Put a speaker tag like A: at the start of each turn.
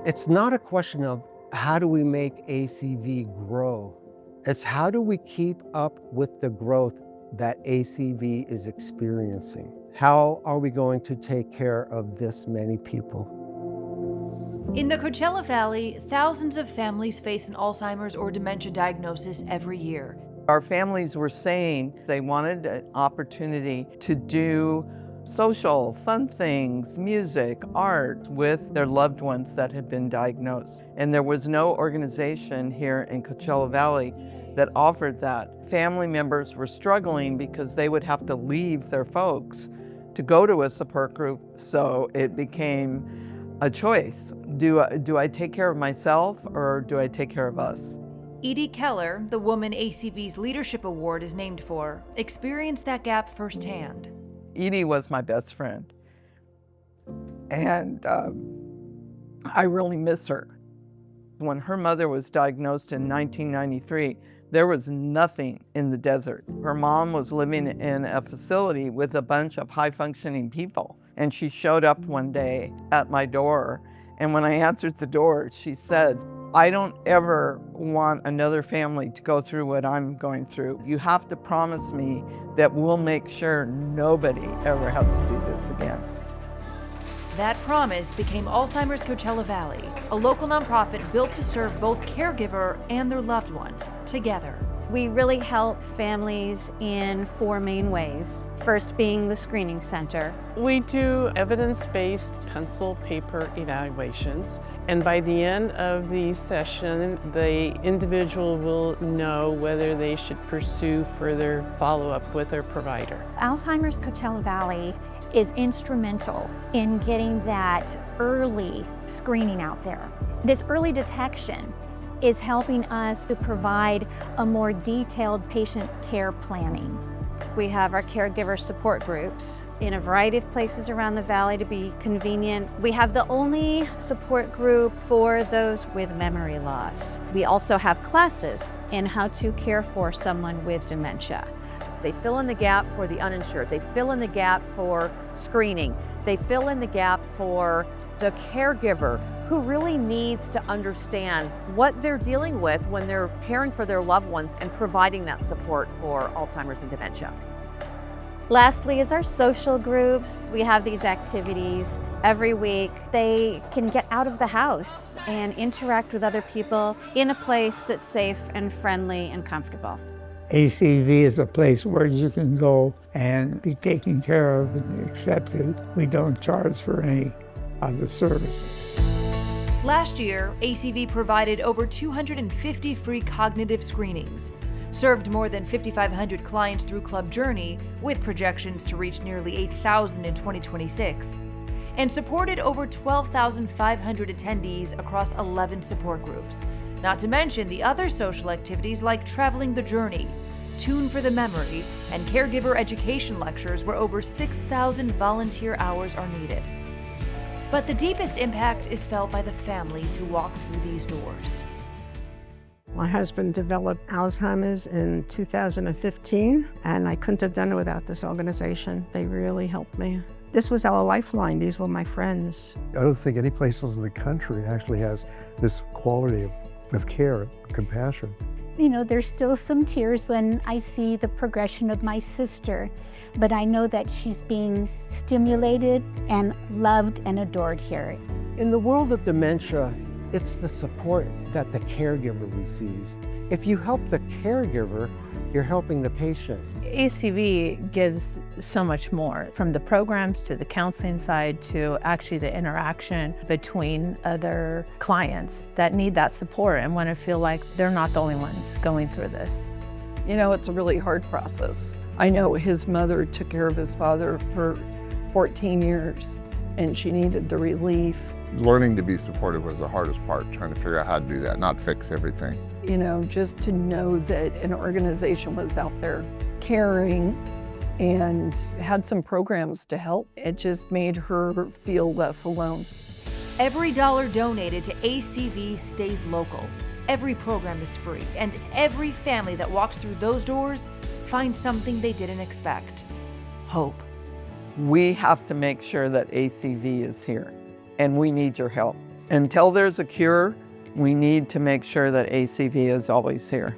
A: It's not a question of how do we make ACV grow? It's how do we keep up with the growth that ACV is experiencing? How are we going to take care of this many people?
B: In the Coachella Valley, thousands of families face an Alzheimer's or dementia diagnosis every year.
C: Our families were saying they wanted an opportunity to do social, fun things, music, art with their loved ones that had been diagnosed. And there was no organization here in Coachella Valley that offered that. Family members were struggling because they would have to leave their folks to go to a support group. So it became a choice. Do I take care of myself or do I take care of us?
B: Edie Keller, the woman ACV's Leadership Award is named for, experienced that gap firsthand.
C: Edie was my best friend, and I really miss her. When her mother was diagnosed in 1993, there was nothing in the desert. Her mom was living in a facility with a bunch of high-functioning people, and she showed up one day at my door, and when I answered the door, she said, "I don't ever want another family to go through what I'm going through. You have to promise me that we'll make sure nobody ever has to do this again."
B: That promise became Alzheimer's Coachella Valley, a local nonprofit built to serve both caregiver and their loved one together.
D: We really help families in 4 main ways. First being the screening center.
E: We do evidence-based pencil paper evaluations, and by the end of the session, the individual will know whether they should pursue further follow-up with their provider.
F: Alzheimer's Coachella Valley is instrumental in getting that early screening out there. This early detection is helping us to provide a more detailed patient care planning.
D: We have our caregiver support groups in a variety of places around the valley to be convenient. We have the only support group for those with memory loss. We also have classes in how to care for someone with dementia.
G: They fill in the gap for the uninsured. They fill in the gap for screening. They fill in the gap for the caregiver who really needs to understand what they're dealing with when they're caring for their loved ones and providing that support for Alzheimer's and dementia.
D: Lastly is our social groups. We have these activities every week. They can get out of the house and interact with other people in a place that's safe and friendly and comfortable.
H: ACV is a place where you can go and be taken care of and accepted. We don't charge for any of the services.
B: Last year, ACV provided over 250 free cognitive screenings, served more than 5,500 clients through Club Journey, with projections to reach nearly 8,000 in 2026, and supported over 12,500 attendees across 11 support groups, not to mention the other social activities like Traveling the Journey, Tune for the Memory, and caregiver education lectures where over 6,000 volunteer hours are needed. But the deepest impact is felt by the families who walk through these doors.
I: My husband developed Alzheimer's in 2015, and I couldn't have done it without this organization. They really helped me. This was our lifeline. These were my friends.
J: I don't think any place else in the country actually has this quality of care, compassion.
K: You know, there's still some tears when I see the progression of my sister, but I know that she's being stimulated and loved and adored here.
A: In the world of dementia, it's the support that the caregiver receives. If you help the caregiver, you're helping the patient.
L: ACV gives so much more, from the programs to the counseling side to actually the interaction between other clients that need that support and want to feel like they're not the only ones going through this.
M: You know, it's a really hard process. I know his mother took care of his father for 14 years and she needed the relief.
N: Learning to be supportive was the hardest part, trying to figure out how to do that, not fix everything.
M: You know, just to know that an organization was out there caring and had some programs to help, it just made her feel less alone.
B: Every dollar donated to ACV stays local. Every program is free, and every family that walks through those doors finds something they didn't expect: hope.
C: We have to make sure that ACV is here, and we need your help. Until there's a cure, we need to make sure that ACV is always here.